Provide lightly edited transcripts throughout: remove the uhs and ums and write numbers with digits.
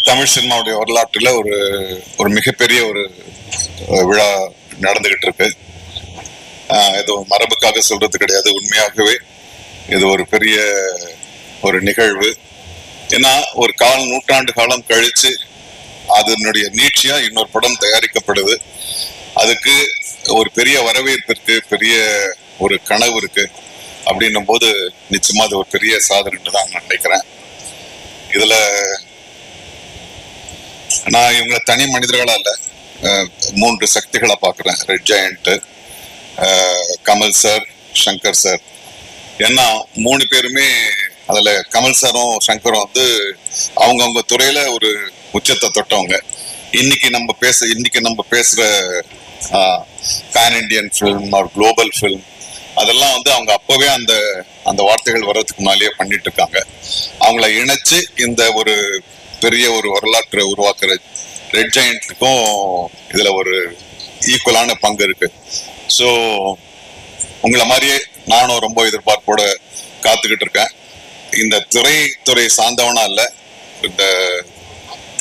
தமிழ் சினிமாவுடைய வரலாற்றில் ஒரு ஒரு மிகப்பெரிய ஒரு விழா நடந்துகிட்டு இருக்கு. இது மரபுக்காக சொல்றது கிடையாது, உண்மையாகவே இது ஒரு பெரிய ஒரு நிகழ்வு. ஏன்னா ஒரு நூற்றாண்டு காலம் கழிச்சு அதனுடைய நீட்சியா இன்னொரு படம் தயாரிக்கப்படுது. அதுக்கு ஒரு பெரிய வரவேற்பு இருக்கு, பெரிய ஒரு கனவு இருக்கு. அப்படின்னும் போது நிச்சயமா அது ஒரு பெரிய சாதனைன்னு தான் நான் நினைக்கிறேன். இதுல நான் இவங்க தனி மனிதர்களா இல்ல, 3 சக்திகளை பாக்குறேன். Red giant, Kamal sir, Shankar sir. ஏன்னா 3 பேருமே அதுல கமல் சாரும் சங்கரும் வந்து அவங்கவுங்க துறையில ஒரு உச்சத்தை தொட்டவங்க. இன்னைக்கு நம்ம பேசுற பேன் இண்டியன் ஃபிலிம் ஒரு குளோபல் ஃபிலிம் அதெல்லாம் வந்து அவங்க அப்பவே அந்த வார்த்தைகள் வர்றதுக்கு முன்னாலேயே பண்ணிட்டு இருக்காங்க. அவங்கள இணைச்சு இந்த ஒரு பெரிய ஒரு வரலாற்றை உருவாக்குற ரெட் ஜெயண்ட்டுக்கும் இதுல ஒரு ஈக்குவலான பங்கு இருக்கு. ஸோ உங்களை மாதிரியே நானும் ரொம்ப எதிர்பார்ப்போட காத்துக்கிட்டு இருக்கேன். இந்த துறை சார்ந்தவனா இல்ல, இந்த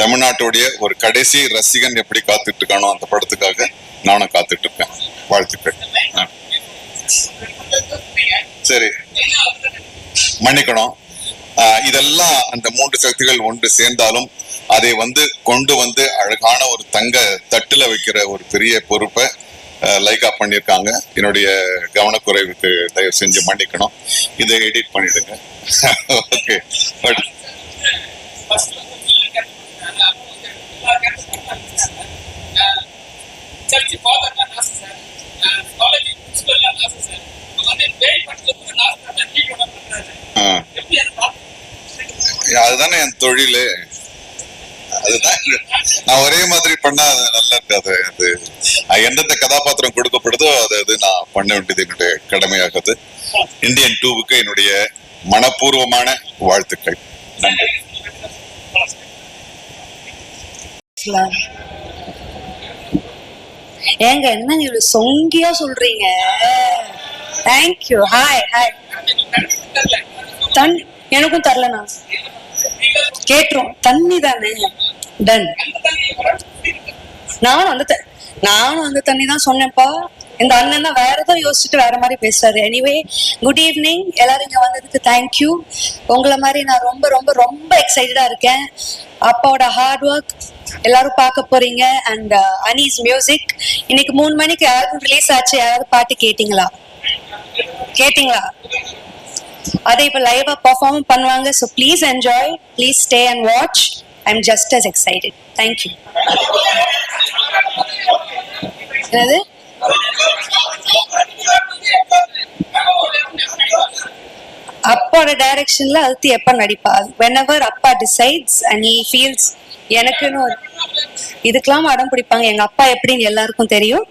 தமிழ்நாட்டுடைய ஒரு கடைசி ரசிகன் எப்படி காத்துட்டு இருக்கானோ அந்த படத்துக்காக நானும் காத்துட்டு இருக்கேன். வாழ்த்துக்கள். சரி, மன்னிக்கணும். இதெல்லாம் அந்த 3 சக்திகள் ஒன்று சேர்ந்தாலும் அதை கொண்டு வந்து அழகான ஒரு தங்க தட்டுல வைக்கிற ஒரு பெரிய பொறுப்பை லைக்கா பண்ணியிருக்காங்க. என்னுடைய கவனக்குறைவுக்கு தயவு செஞ்சு மன்னிக்கணும். இதை எடிட் பண்ணிடுங்க. ஓகே. பட் அதுதானே என் தொழில். அதுதான் நான் ஒரே மாதிரி பண்ணா அது நல்லா இருக்காது. அது எந்தெந்த கதாபாத்திரம் கொடுக்கப்படுதோ அது நான் பண்ண வேண்டியது என்னுடைய கடமையாகுது. இந்தியன் 2க்கு என்னுடைய மனப்பூர்வமான வாழ்த்துக்கள். நன்றி. ஏங்க என்ன இவ்வளவு சொங்கியா சொல்றீங்க? தேங்க்யூ. Hi hi. எனக்கும் தரலண்ணா, கேட்டுரும். தண்ணி தானே. டன். நானும் அந்த தண்ணி தான் சொன்னேன்ப்பா. இந்த அண்ணன் தான் வேற ஏதோ யோசிச்சுட்டு வேற மாதிரி பேசுறாரு. Anyway, good evening. எல்லாரும் இங்க வந்ததுக்கு தேங்க்யூ. உங்களை மாதிரி நான் ரொம்ப ரொம்ப ரொம்ப எக்ஸைட்டடா இருக்கேன். அப்பாவோட ஹார்ட் ஒர்க் எல்லாரும் பார்க்க போறீங்க. அண்ட் அனீஸ் மியூசிக் இன்னைக்கு 3 மணிக்கு ஆல்பம் ரிலீஸ் ஆச்சு. யாராவது பாட்டு கேட்டீங்களா? அதை இப்ப லைவா பெர்ஃபார்ம் பண்ணுவாங்க. So please enjoy, please stay and watch. I am just as excited. Thank you. என்னது? அப்பாவோட டைரக்ஷன்ல அடுத்து எப்ப நடிப்பா? whenever அப்பா டிசைட்ஸ் and he feels. எனக்குன்னு இதுக்கெல்லாம் அடம் பிடிப்பாங்க. எங்க அப்பா எப்படின்னு எல்லாருக்கும் தெரியும்.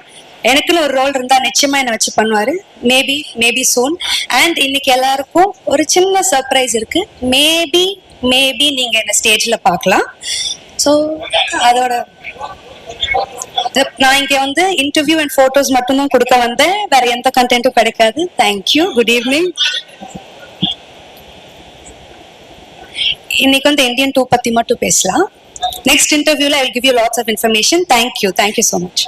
எனக்குன்னு ஒரு ரோல் இருந்தா நிச்சயமா என்ன வச்சு பண்ணுவாரு. Maybe soon. அண்ட் இன்னைக்கு எல்லாருக்கும் ஒரு சின்ன சர்ப்ரைஸ் இருக்கு. மேபி நீங்க என்ன ஸ்டேஜ்ல பார்க்கலாம். ஸோ அதோட நான் இங்க இன்டர்வியூ அண்ட் போட்டோஸ் மட்டும்தான் கொடுக்க வந்தேன். வேற எந்த கண்டென்ட்டும் கிடைக்காது. தேங்க்யூ. Good evening. இன்னைக்கு இந்தியன் 2 பத்தி மட்டும் பேசலாம். நெக்ஸ்ட் இன்டர்வியூல I will give you lots of information. Thank you so much.